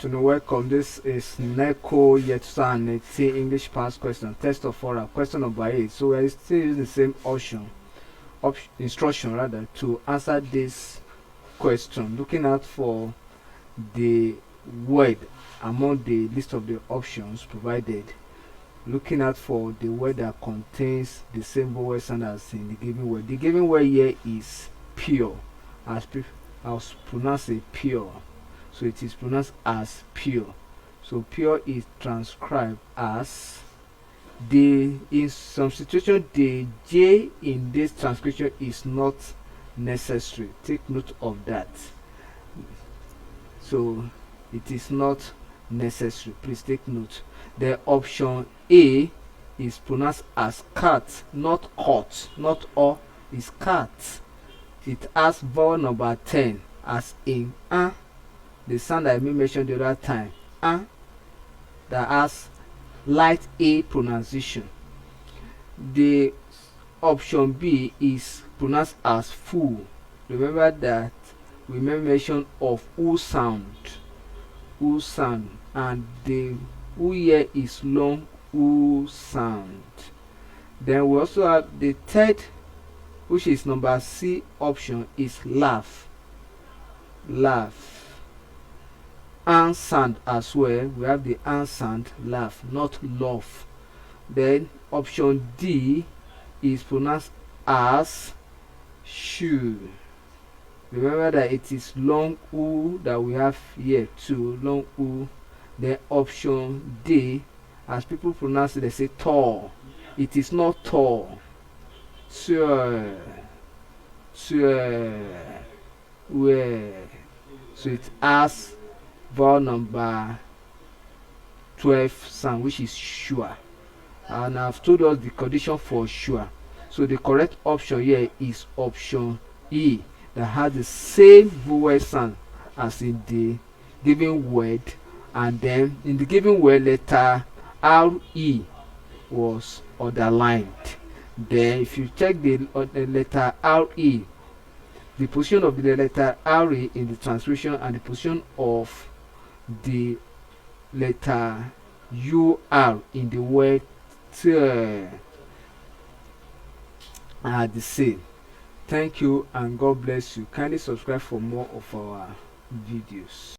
afternoon. Welcome. This is Neco yet 2018 English past question. Test of oral. Question number 8. So we are still using the same instruction rather to answer this question. Looking out for the word among the list of the options provided. Looking out for the word that contains the same vowel sound as in the given word. The given word here is pure. I'll pronounce it pure. So it is pronounced as pure. So pure is transcribed as in some situation the J in this transcription is not necessary. Take note of that. So it is not necessary. Please take note. The option A is pronounced as cat, not cut, not or is cat. It has vowel number 10 as in the sound I mentioned the other time, that has light A pronunciation. The option B is pronounced as full. Remember that we mentioned of U sound, and the U here is long U sound. Then we also have the third, which is number C option, is laugh. And sound as well. We have the and sound, laugh, not love. Then option D is pronounced as shoe. Remember that it is long U that we have here too, long U. Then option D, as people pronounce it, they say tall. It is not tall. So it has vowel number 12 sound, which is sure, and I've told us the condition for sure. So the correct option here is option E, that has the same vowel sound as in the given word, and then in the given word letter RE was underlined. Then if you check the letter RE, the position of the letter RE in the transcription and the position of the letter UR in the word are the same. Thank you and God bless you. Kindly subscribe for more of our videos.